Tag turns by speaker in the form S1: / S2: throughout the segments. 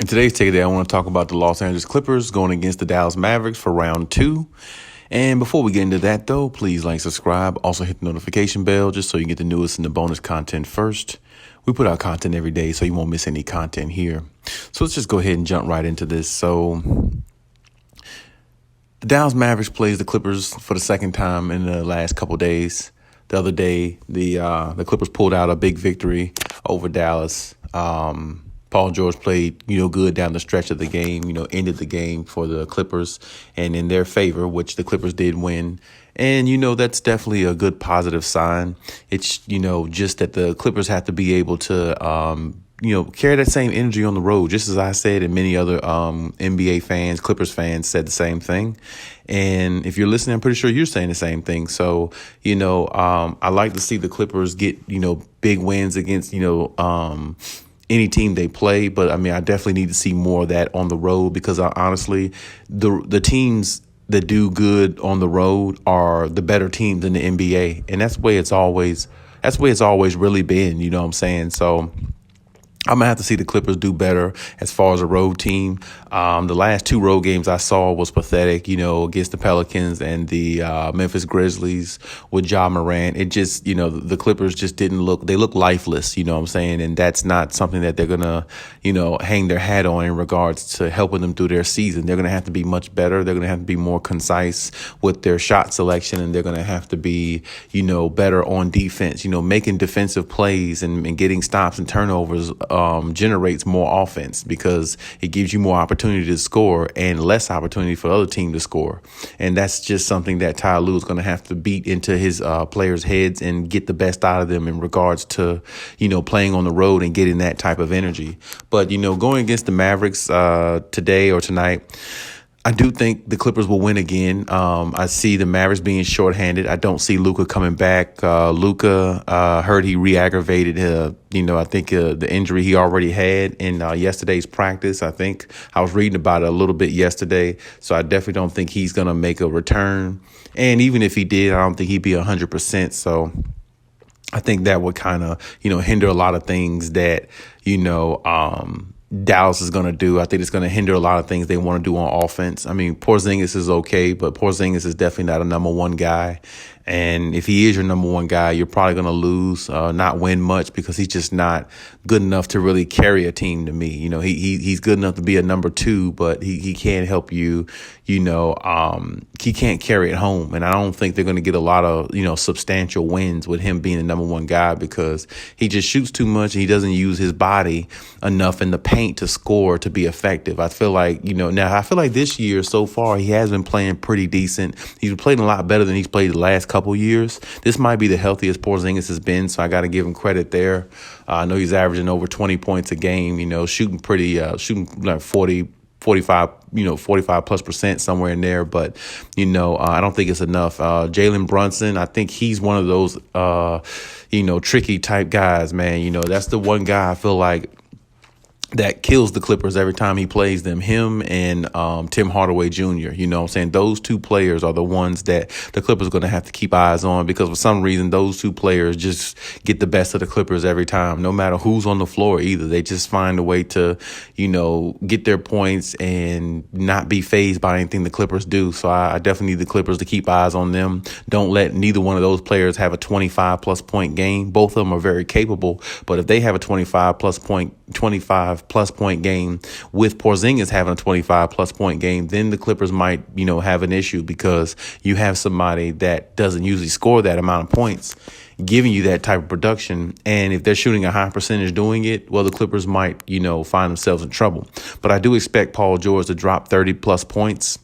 S1: In today's Take a Day, I want to talk about the Los Angeles Clippers going against the Dallas Mavericks for round 2. And before we get into that, though, please like, subscribe. Also hit the notification bell just so you get the newest and the bonus content first. We put out content every day, so you won't miss any content here. So let's just go ahead and jump right into this. So the Dallas Mavericks plays the Clippers for the second time in the last couple days. The other day, the Clippers pulled out a big victory over Dallas. Paul George played, good down the stretch of the game, ended the game for the Clippers and in their favor, which the Clippers did win. And, that's definitely a good positive sign. It's, just that the Clippers have to be able to, carry that same energy on the road, just as I said, and many other NBA fans, Clippers fans said the same thing. And if you're listening, I'm pretty sure you're saying the same thing. So, I like to see the Clippers get, big wins against, any team they play. But I definitely need to see more of that on the road because honestly, the teams that do good on the road are the better teams in the NBA. And that's the way it's always really been, you know what I'm saying? So I'm going to have to see the Clippers do better as far as a road team. The last 2 road games I saw was pathetic, against the Pelicans and the Memphis Grizzlies with Ja Morant. It just, the Clippers just they look lifeless, you know what I'm saying? And that's not something that they're going to, hang their hat on in regards to helping them through their season. They're going to have to be much better. They're going to have to be more concise with their shot selection, and they're going to have to be, better on defense, making defensive plays and getting stops and turnovers generates more offense because it gives you more opportunity to score and less opportunity for the other team to score. And that's just something that Ty Lue is going to have to beat into his players' heads and get the best out of them in regards to, playing on the road and getting that type of energy. But, going against the Mavericks today or tonight, I do think the Clippers will win again. I see the Mavericks being shorthanded. I don't see Luka coming back. Luka heard he re-aggravated, I think the injury he already had in yesterday's practice. I think I was reading about it a little bit yesterday. So I definitely don't think he's going to make a return. And even if he did, I don't think he'd be 100%. So I think that would kind of, hinder a lot of things that, Dallas is going to do. I think it's going to hinder a lot of things they want to do on offense. Porzingis is okay, but Porzingis is definitely not a number one guy. And if he is your number one guy, you're probably going to lose, not win much because he's just not good enough to really carry a team to me. He's good enough to be a number 2, but he can't help you, he can't carry it home. And I don't think they're going to get a lot of, substantial wins with him being the number one guy because he just shoots too much and he doesn't use his body enough in the paint to score to be effective. I feel like, I feel like this year so far he has been playing pretty decent. He's played a lot better than he's played the last couple years. This might be the healthiest Porzingis has been, so I got to give him credit there. I know he's averaging over 20 points a game, shooting like 45 plus percent somewhere in there. But, I don't think it's enough. Jalen Brunson, I think he's one of those, tricky type guys, man. That's the one guy I feel like that kills the Clippers every time he plays them, him and Tim Hardaway Jr. You know what I'm saying? Those 2 players are the ones that the Clippers are going to have to keep eyes on because for some reason those 2 players just get the best of the Clippers every time, no matter who's on the floor either. They just find a way to, get their points and not be fazed by anything the Clippers do. So I definitely need the Clippers to keep eyes on them. Don't let neither one of those players have a 25-plus point game. Both of them are very capable, but if they have a 25-plus point game with Porzingis having a 25-plus point game, then the Clippers might, have an issue because you have somebody that doesn't usually score that amount of points giving you that type of production. And if they're shooting a high percentage doing it, well, the Clippers might, find themselves in trouble. But I do expect Paul George to drop 30-plus points.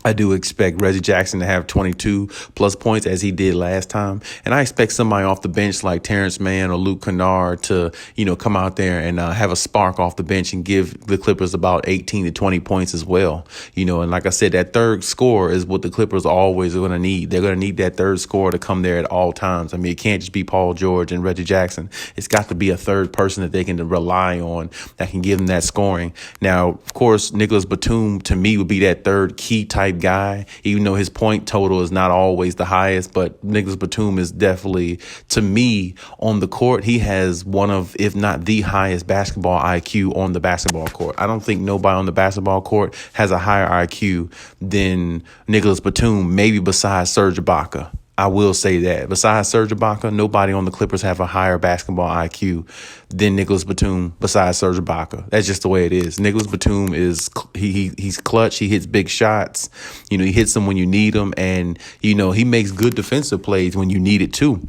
S1: I do expect Reggie Jackson to have 22-plus points as he did last time. And I expect somebody off the bench like Terrence Mann or Luke Kennard to, come out there and have a spark off the bench and give the Clippers about 18 to 20 points as well. And like I said, that third score is what the Clippers always are going to need. They're going to need that third scorer to come there at all times. It can't just be Paul George and Reggie Jackson. It's got to be a third person that they can rely on that can give them that scoring. Now, of course, Nicholas Batum, to me, would be that third key type type guy, even though his point total is not always the highest. But Nicholas Batum is definitely, to me, on the court, he has one of, if not the highest basketball IQ on the basketball court. I don't think nobody on the basketball court has a higher IQ than Nicholas Batum, maybe besides Serge Ibaka. I will say that. Besides Serge Ibaka, nobody on the Clippers have a higher basketball IQ than Nicholas Batum besides Serge Ibaka. That's just the way it is. Nicholas Batum is he's clutch. He hits big shots. You know, he hits them when you need them, and you know he makes good defensive plays when you need it too.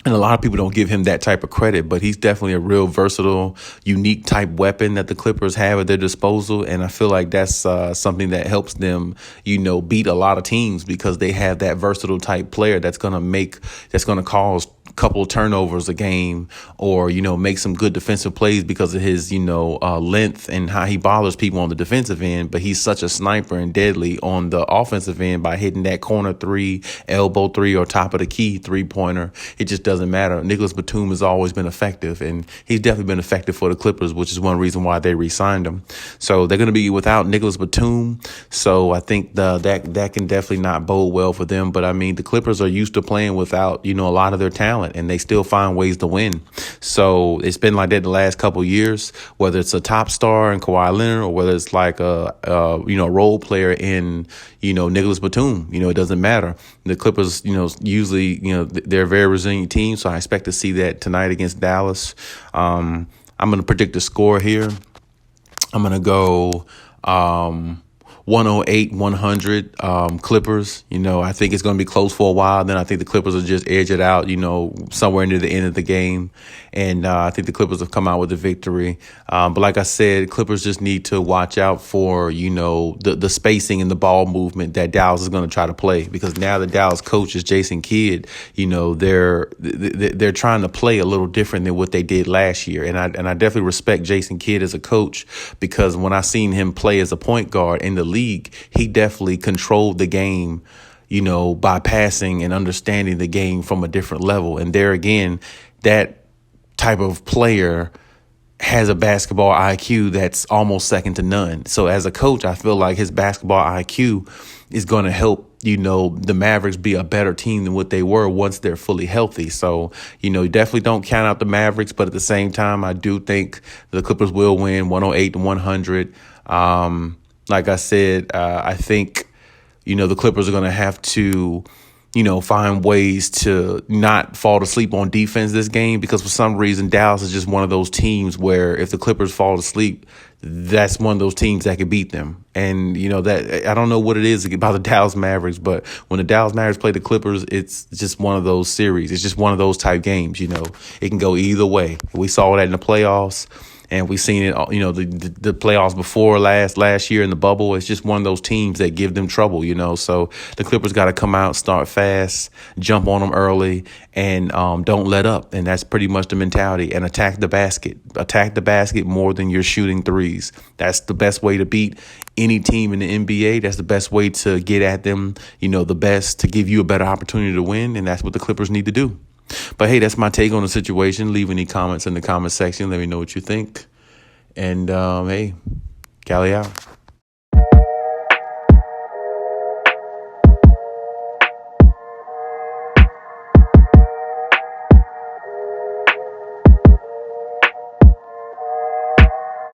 S1: And a lot of people don't give him that type of credit, but he's definitely a real versatile, unique type weapon that the Clippers have at their disposal. And I feel like that's something that helps them, you know, beat a lot of teams because they have that versatile type player that's going to cause a couple of turnovers a game or, you know, make some good defensive plays because of his, you know, length and how he bothers people on the defensive end. But he's such a sniper and deadly on the offensive end by hitting that corner three, elbow three, or top of the key 3-pointer. It just doesn't matter. Nicholas Batum has always been effective, and he's definitely been effective for the Clippers, which is one reason why they re-signed him. So they're going to be without Nicholas Batum. So I think that can definitely not bode well for them. But I mean, the Clippers are used to playing without, you know, a lot of their talent, and they still find ways to win. So it's been like that the last couple of years, whether it's a top star in Kawhi Leonard or whether it's like a role player in, you know, Nicholas Batum. You know, it doesn't matter. The Clippers, you know, usually, you know, they're a very resilient team, so I expect to see that tonight against Dallas. I'm going to predict the score here. I'm going to go 108-100 Clippers. You know, I think it's going to be close for a while. Then I think the Clippers will just edge it out, you know, somewhere near the end of the game. And I think the Clippers have come out with a victory. But like I said, Clippers just need to watch out for, you know, the spacing and the ball movement that Dallas is going to try to play. Because now the Dallas coach is Jason Kidd. You know, they're trying to play a little different than what they did last year. And I definitely respect Jason Kidd as a coach, because when I seen him play as a point guard in the league, he definitely controlled the game, you know, by passing and understanding the game from a different level. And there again, that type of player has a basketball IQ that's almost second to none. So as a coach, I feel like his basketball IQ is going to help, you know, the Mavericks be a better team than what they were once they're fully healthy. So, you know, you definitely don't count out the Mavericks, but at the same time, I do think the Clippers will win 108-100. Like I said, I think, you know, the Clippers are going to have to, you know, find ways to not fall asleep on defense this game, because for some reason Dallas is just one of those teams where if the Clippers fall asleep, that's one of those teams that could beat them. And, you know, that I don't know what it is about the Dallas Mavericks, but when the Dallas Mavericks play the Clippers, it's just one of those series. It's just one of those type games, you know. It can go either way. We saw that in the playoffs. And we've seen it, you know, the playoffs before last year in the bubble. It's just one of those teams that give them trouble, you know. So the Clippers got to come out, start fast, jump on them early, and don't let up. And that's pretty much the mentality. And attack the basket. Attack the basket more than you're shooting threes. That's the best way to beat any team in the NBA. That's the best way to get at them, you know, the best, to give you a better opportunity to win. And that's what the Clippers need to do. But hey, that's my take on the situation. Leave any comments in the comment section. Let me know what you think. And hey, Cali out.